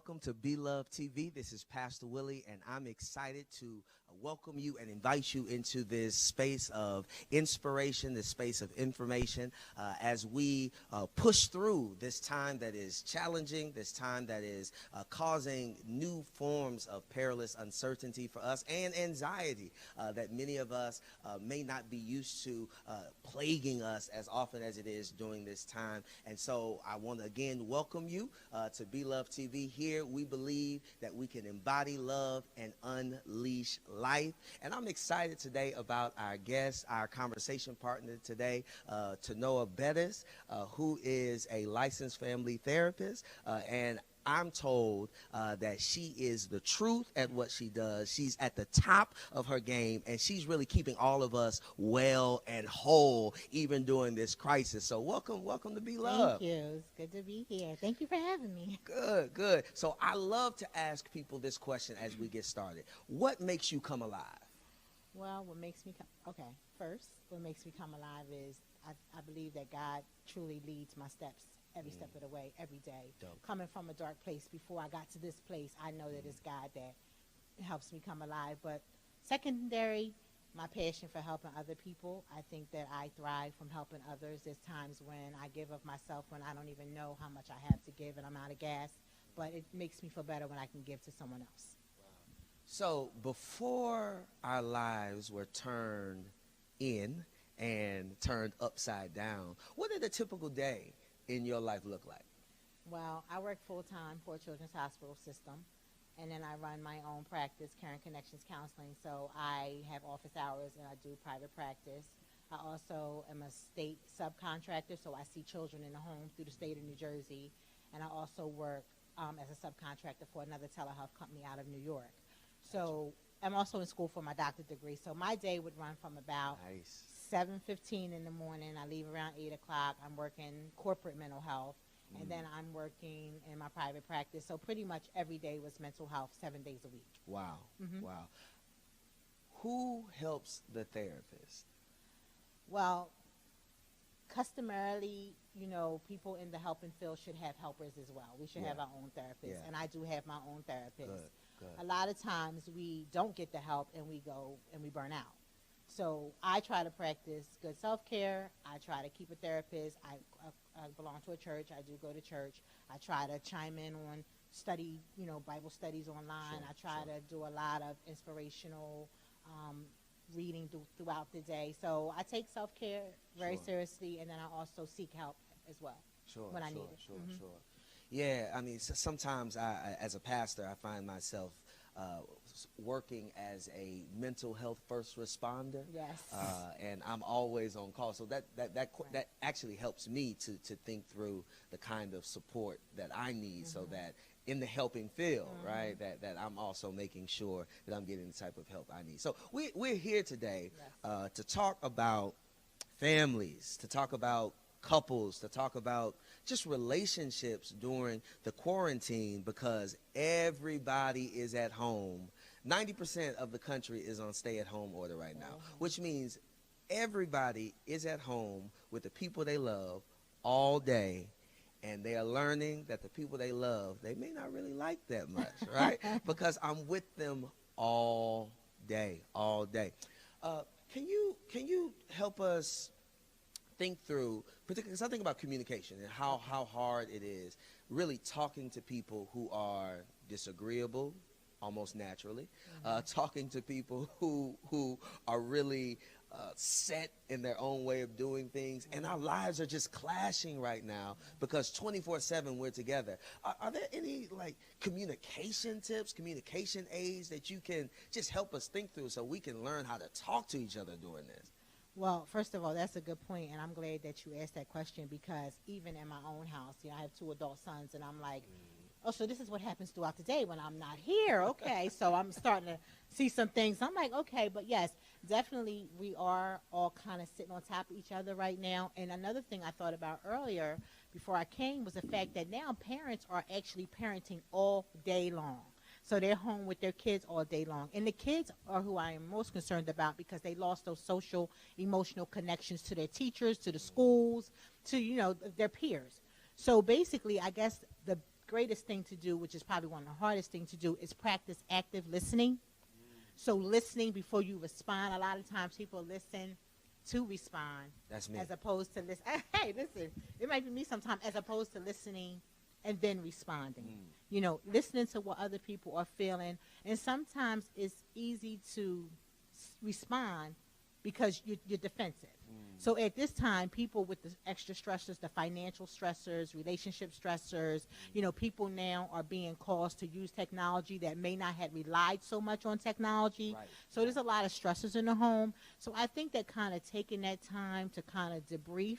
welcome to Be Love TV. This is Pastor Willie, and I'm excited to welcome you and invite you into this space of inspiration, this space of information, as we push through this time that is challenging, this time that is causing new forms of perilous uncertainty for us and anxiety that many of us may not be used to plaguing us as often as it is during this time. And so I want to again welcome you to Be Love TV. Here we believe that we can embody love and unleash life. And I'm excited today about our guest, our conversation partner today, Tanoa Bettis, who is a licensed family therapist. And I'm told that she is the truth at what she does. She's at the top of her game, and she's really keeping all of us well and whole, even during this crisis. So welcome to Be Love. Thank you. It's good to be here. Thank you for having me. Good. So I love to ask people this question as we get started. What makes you come alive? Well, what makes me first, what makes me come alive is I believe that God truly leads my steps every step of the way, every day. Dope. Coming from a dark place before I got to this place, I know that it's God that helps me come alive. But secondary, my passion for helping other people. I think that I thrive from helping others. There's times when I give of myself when I don't even know how much I have to give and I'm out of gas. But it makes me feel better when I can give to someone else. So before our lives were turned in and turned upside down, what did a typical day in your life look like? Well, I work full-time for a children's hospital system, and then I run my own practice, Caring Connections Counseling. So I have office hours and I do private practice. I also am a state subcontractor, so I see children in the home through the state of New Jersey, and I also work as a subcontractor for another telehealth company out of New York. So I'm also in school for my doctorate degree. So my day would run from about 7:15 in the morning. I leave around 8 o'clock. I'm working corporate mental health, and then I'm working in my private practice. So pretty much every day was mental health, 7 days a week. Wow. Wow. Who helps the therapist? Well, customarily, people in the helping field should have helpers as well. We should have our own therapists, and I do have my own therapist. Good. A lot of times we don't get the help and we go and we burn out. So I try to practice good self-care. I try to keep a therapist. I belong to a church. I do go to church. I try to chime in on study, Bible studies online. I try to do a lot of inspirational reading throughout the day. So I take self-care very seriously, and then I also seek help as well when I need it. Sure. Yeah, I mean, sometimes as a pastor, I find myself working as a mental health first responder. Yes. And I'm always on call. So that actually helps me to think through the kind of support that I need so that in the helping field, right, that I'm also making sure that I'm getting the type of help I need. So we're here today to talk about families, to talk about couples, to talk about just relationships during the quarantine, because everybody is at home. 90% of the country is on stay-at-home order right now, which means everybody is at home with the people they love all day, and they are learning that the people they love, they may not really like that much, right? Because I'm with them all day. Can you help us think through, particularly because I think about communication and how hard it is really talking to people who are disagreeable almost naturally, talking to people who are really set in their own way of doing things, and our lives are just clashing right now because 24/7 we're together. Are there any communication tips, communication aids that you can just help us think through so we can learn how to talk to each other during this? Well, first of all, that's a good point, and I'm glad that you asked that question, because even in my own house, I have 2 adult sons, and I'm like, oh, so this is what happens throughout the day when I'm not here. Okay, so I'm starting to see some things. I'm like, okay, but yes, definitely we are all kind of sitting on top of each other right now. And another thing I thought about earlier before I came was the fact that now parents are actually parenting all day long. So they're home with their kids all day long. And the kids are who I am most concerned about, because they lost those social, emotional connections to their teachers, to the schools, to, their peers. So basically, I guess greatest thing to do, which is probably one of the hardest things to do, is practice active listening. So listening before you respond. A lot of times people listen to respond. That's me. As opposed to listen. Hey, listen, it might be me sometimes, as opposed to listening and then responding. You know, listening to what other people are feeling. And sometimes it's easy to respond because you're defensive. So at this time, people with the extra stressors, the financial stressors, relationship stressors, you know, people now are being caused to use technology that may not have relied so much on technology. Right. So there's a lot of stressors in the home. So I think that kind of taking that time to kind of debrief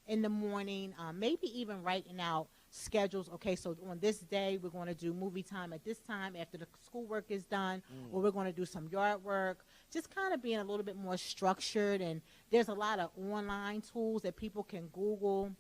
in the morning, maybe even writing out schedules. Okay, so on this day, we're going to do movie time at this time after the schoolwork is done, or we're going to do some yard work. Just kind of being a little bit more structured. And there's a lot of online tools that people can Google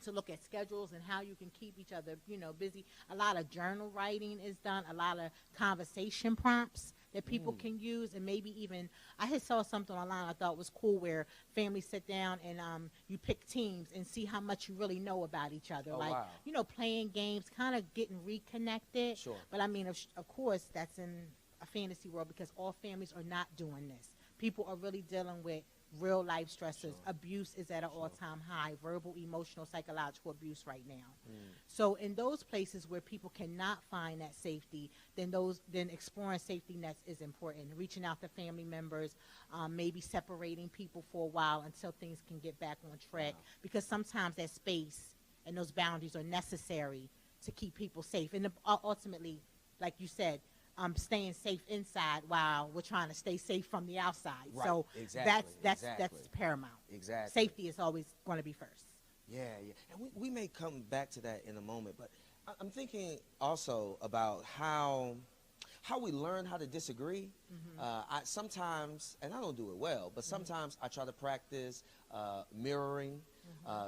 to look at schedules and how you can keep each other, you know, busy. A lot of journal writing is done, a lot of conversation prompts that people can use, and maybe even, I had saw something online I thought was cool where families sit down and you pick teams and see how much you really know about each other. Oh, like, wow. you know, playing games, kind of getting reconnected. Sure. But I mean, of course, that's in a fantasy world because all families are not doing this. People are really dealing with real life stressors. Sure. Abuse is at an all-time high, verbal, emotional, psychological abuse right now. So in those places where people cannot find that safety, then exploring safety nets is important. Reaching out to family members, maybe separating people for a while until things can get back on track. Wow. Because sometimes that space and those boundaries are necessary to keep people safe. And ultimately, like you said, staying safe inside while we're trying to stay safe from the outside. Right. So Exactly. that's Exactly. paramount. Exactly. Safety is always going to be first. Yeah, yeah. And we may come back to that in a moment, but I'm thinking also about how we learn how to disagree. I sometimes, and I don't do it well, but sometimes I try to practice mirroring.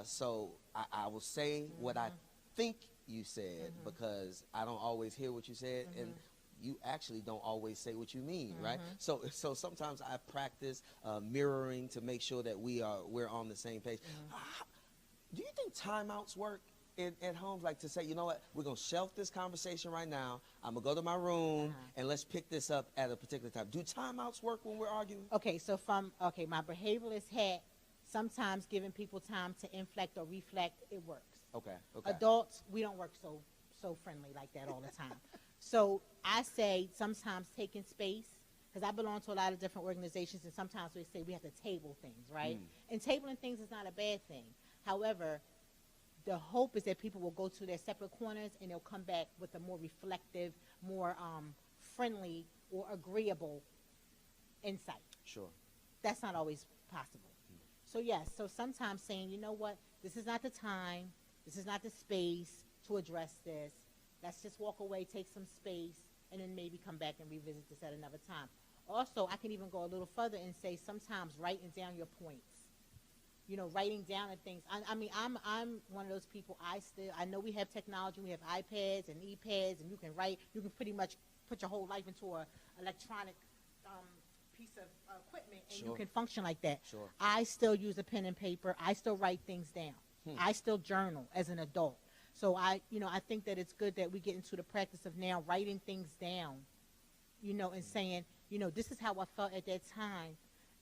So I will say what I think you said because I don't always hear what you said, and you actually don't always say what you mean, right? So sometimes I practice mirroring to make sure that we're on the same page. Do you think timeouts work at homes, like to say, you know what, we're going to shelf this conversation right now. I'm going to go to my room and let's pick this up at a particular time. Do timeouts work when we're arguing? Okay, so my behavioralist hat, sometimes giving people time to inflect or reflect, it works. Okay. Adults, we don't work so friendly like that all the time. So I say sometimes taking space, because I belong to a lot of different organizations, and sometimes we say we have to table things, right? And tabling things is not a bad thing. However, the hope is that people will go to their separate corners and they'll come back with a more reflective, more friendly or agreeable insight. Sure. That's not always possible. So yes, so sometimes saying, you know what, this is not the time, this is not the space to address this. Let's just walk away, take some space, and then maybe come back and revisit this at another time. Also, I can even go a little further and say sometimes writing down your points. You know, writing down the things. I mean, I'm one of those people. I know we have technology. We have iPads and e-pads, and you can write. You can pretty much put your whole life into a electronic piece of equipment, and you can function like that. Sure. I still use a pen and paper. I still write things down. I still journal as an adult. So I think that it's good that we get into the practice of now writing things down, you know, and saying, you know, this is how I felt at that time.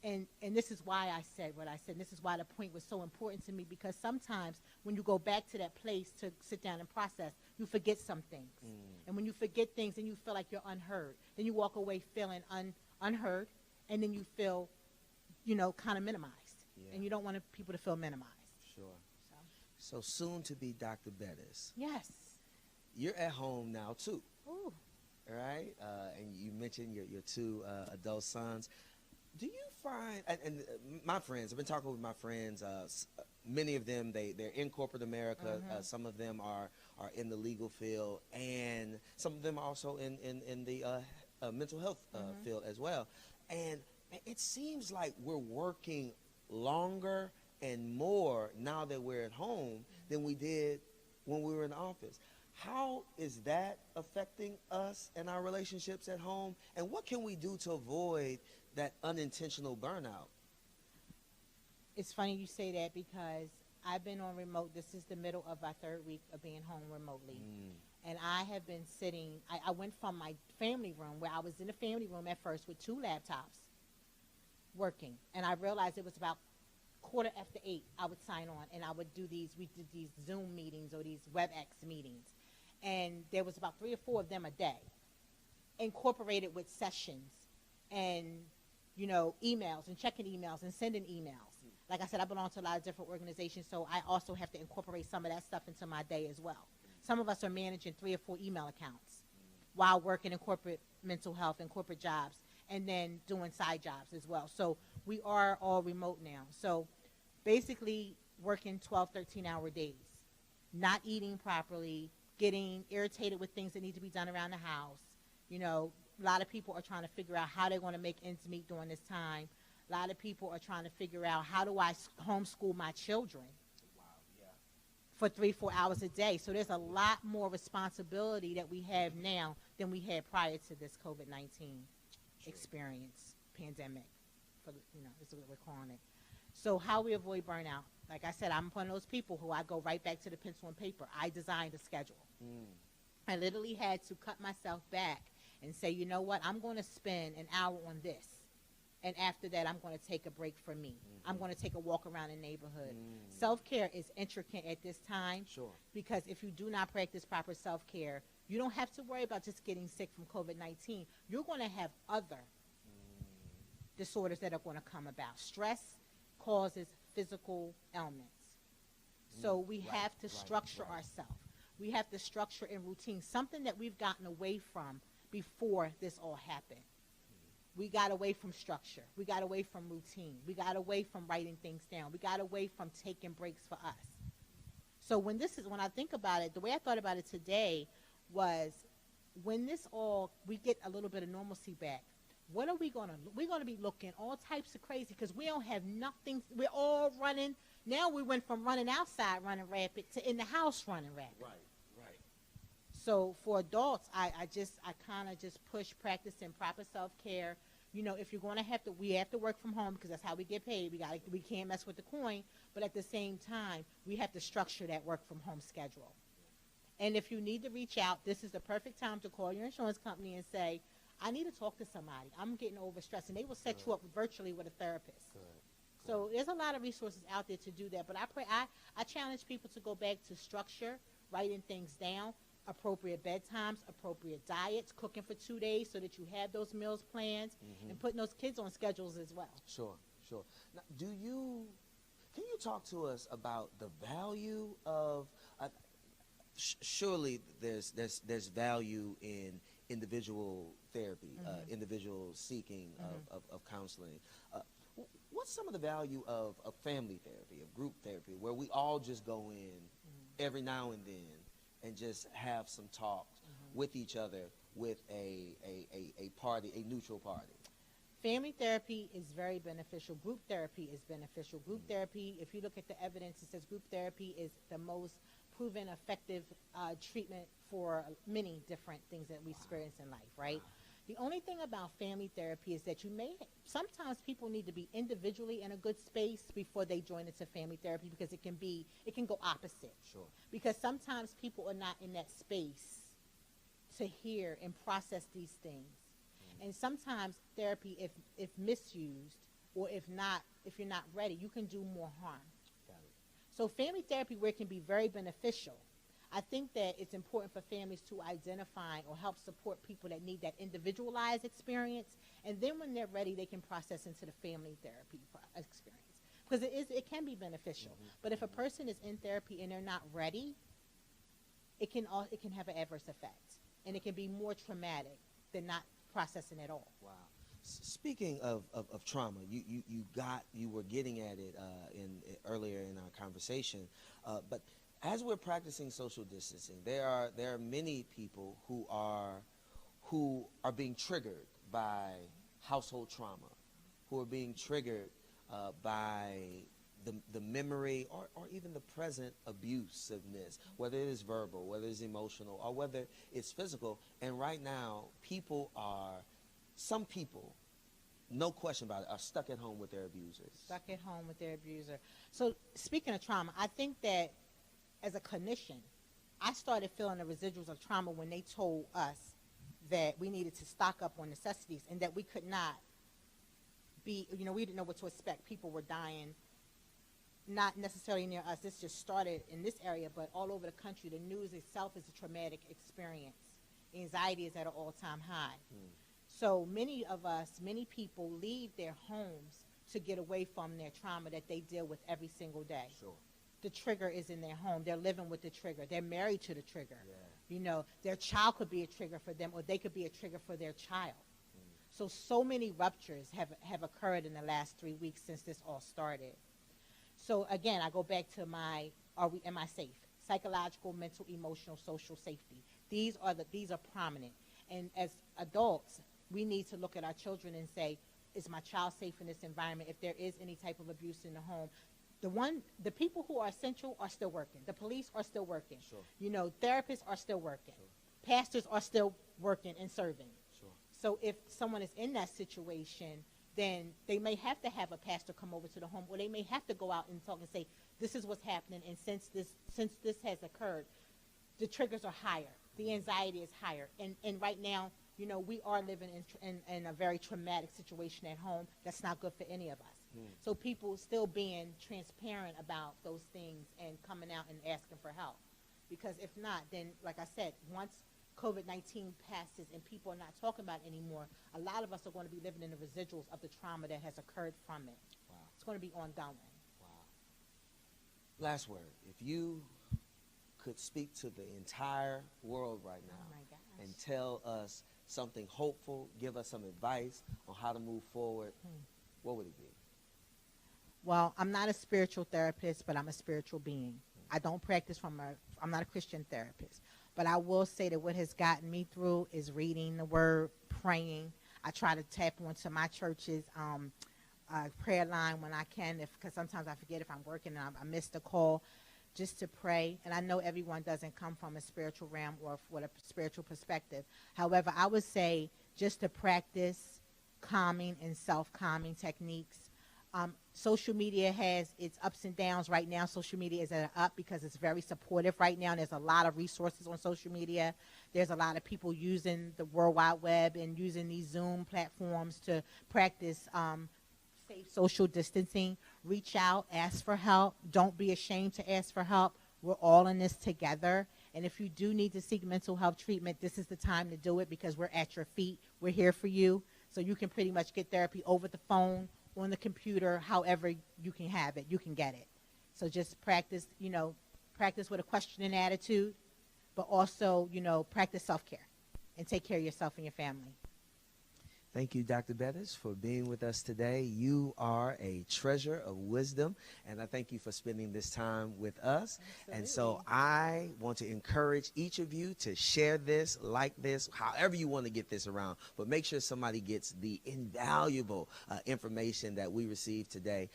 And this is why I said what I said. And this is why the point was so important to me, because sometimes when you go back to that place to sit down and process, you forget some things. And when you forget things and you feel like you're unheard, then you walk away feeling unheard, and then you feel, you know, kind of minimized. Yeah. And you don't want people to feel minimized. Sure. So soon to be Dr. Bettis. Yes. You're at home now too. Ooh. All right? And you mentioned your two adult sons. Do you find, and my friends, I've been talking with my friends, many of them, they're in corporate America, some of them are in the legal field, and some of them are also in the mental health field as well. And it seems like we're working longer and more now that we're at home than we did when we were in the office. How is that affecting us and our relationships at home? And what can we do to avoid that unintentional burnout? It's funny you say that, because I've been on remote. This is the middle of our third week of being home remotely. And I have been sitting, I went from my family room, where I was in the family room at first with 2 laptops working. And I realized it was about 8:15, I would sign on and I would do we did these Zoom meetings or these WebEx meetings. And there was about 3 or 4 of them a day, incorporated with sessions and, you know, emails and checking emails and sending emails. Like I said, I belong to a lot of different organizations, so I also have to incorporate some of that stuff into my day as well. Some of us are managing 3 or 4 email accounts while working in corporate mental health and corporate jobs, and then doing side jobs as well. So we are all remote now. So basically working 12, 13-hour days, not eating properly, getting irritated with things that need to be done around the house. You know, a lot of people are trying to figure out how they're going to make ends meet during this time. A lot of people are trying to figure out, how do I homeschool my children for 3-4 hours a day? So there's a lot more responsibility that we have now than we had prior to this COVID-19 experience, pandemic, you know, this is what we're calling it. So how we avoid burnout? Like I said, I'm one of those people who I go right back to the pencil and paper. I designed a schedule. I literally had to cut myself back and say, you know what, I'm going to spend an hour on this. And after that, I'm going to take a break for me. I'm going to take a walk around the neighborhood. Self-care is intricate at this time. Because if you do not practice proper self-care, you don't have to worry about just getting sick from COVID-19. You're going to have other disorders that are going to come about. Stress causes physical ailments. So we have to structure ourselves. We have to structure in routine, something that we've gotten away from before this all happened. We got away from structure. We got away from routine. We got away from writing things down. We got away from taking breaks for us. So when I think about it, the way I thought about it today was, when we get a little bit of normalcy back, what are we going to, we're going to be looking all types of crazy, because we don't have nothing. We're all running. Now we went from running outside running rapid to in the house running rapid. Right. So for adults, I kind of just push practicing proper self-care. You know, if you're going to we have to work from home, because that's how we get paid. We can't mess with the coin, but at the same time, we have to structure that work from home schedule. And if you need to reach out, this is the perfect time to call your insurance company and say, I need to talk to somebody. I'm getting overstressed, and they will set you up virtually with a therapist. So there's a lot of resources out there to do that. But I challenge people to go back to structure, writing things down, appropriate bedtimes, appropriate diets, cooking for 2 days so that you have those meals planned, and putting those kids on schedules as well. Sure. Now, can you talk to us about the value of, surely there's value in individual therapy, individual seeking of counseling. What's some of the value of family therapy, of group therapy, where we all just go in every now and then and just have some talks with each other, with a neutral party? Family therapy is very beneficial. Group therapy is beneficial. Group therapy, if you look at the evidence, it says group therapy is the most proven effective treatment for many different things that we experience in life, right? The only thing about family therapy is that sometimes people need to be individually in a good space before they join into family therapy, because it can go opposite. Sure. Because sometimes people are not in that space to hear and process these things. And sometimes therapy, if misused, or if you're not ready, you can do more harm. Got it. So family therapy, where it can be very beneficial, I think that it's important for families to identify or help support people that need that individualized experience, and then when they're ready, they can process into the family therapy experience, because it can be beneficial. But if a person is in therapy and they're not ready, it can have an adverse effect, and it can be more traumatic than not processing at all. Wow. Speaking of trauma, you were getting at it earlier in our conversation, but as we're practicing social distancing, there are many people who are being triggered by household trauma, who are being triggered by the memory or even the present abusiveness, whether it is verbal, whether it's emotional, or whether it's physical. And right now, some people no question about it, are stuck at home with their abusers. Stuck at home with their abuser. So speaking of trauma, I think that as a clinician, I started feeling the residuals of trauma when they told us that we needed to stock up on necessities and that we could not be, we didn't know what to expect. People were dying, not necessarily near us. This just started in this area, but all over the country. The news itself is a traumatic experience. Anxiety is at an all-time high. So many people leave their homes to get away from their trauma that they deal with every single day. Sure. The trigger is in their home. They're living with the trigger. They're married to the trigger. Yeah. Their child could be a trigger for them, or they could be a trigger for their child. So many ruptures have occurred in the last 3 weeks since this all started. So again, I go back to am I safe? Psychological, mental, emotional, social safety. These are prominent. And as adults, we need to look at our children and say, is my child safe in this environment? If there is any type of abuse in the home, the people who are essential are still working. The police are still working. Sure. Therapists are still working. Sure. Pastors are still working and serving. Sure. So if someone is in that situation, then they may have to have a pastor come over to the home, or they may have to go out and talk and say, this is what's happening, and since this has occurred, the triggers are higher. The anxiety is higher. And right now, we are living in a very traumatic situation at home that's not good for any of us. So people still being transparent about those things and coming out and asking for help. Because if not, then, like I said, once COVID-19 passes and people are not talking about it anymore, a lot of us are going to be living in the residuals of the trauma that has occurred from it. Wow. It's going to be ongoing. Wow. Last word. If you could speak to the entire world right now Oh my gosh. and tell us something hopeful, give us some advice on how to move forward, what would it be? Well, I'm not a spiritual therapist, but I'm a spiritual being. I don't practice I'm not a Christian therapist. But I will say that what has gotten me through is reading the word, praying. I try to tap onto my church's prayer line when I can, because sometimes I forget if I'm working and I miss the call, just to pray. And I know everyone doesn't come from a spiritual realm or with a spiritual perspective. However, I would say just to practice calming and self-calming techniques. Social media has its ups and downs. Right now, social media is at an up because it's very supportive right now. And there's a lot of resources on social media. There's a lot of people using the World Wide Web and using these Zoom platforms to practice safe social distancing. Reach out, ask for help. Don't be ashamed to ask for help. We're all in this together. And if you do need to seek mental health treatment, this is the time to do it because we're at your feet. We're here for you. So you can pretty much get therapy over the phone, on the computer, however you can have it, you can get it. So just practice, practice with a questioning attitude, but also, practice self-care and take care of yourself and your family. Thank you, Dr. Bettis, for being with us today. You are a treasure of wisdom, and I thank you for spending this time with us. Absolutely. And so I want to encourage each of you to share this, like this, however you want to get this around, but make sure somebody gets the invaluable information that we received today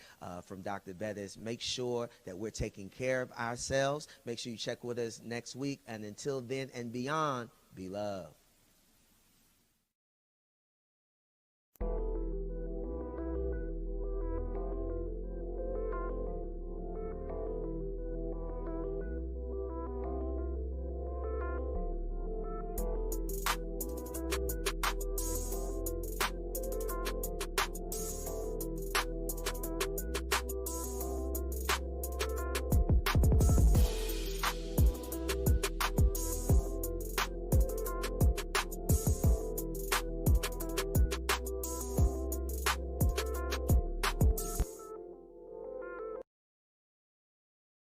from Dr. Bettis. Make sure that we're taking care of ourselves. Make sure you check with us next week, and until then and beyond, be loved.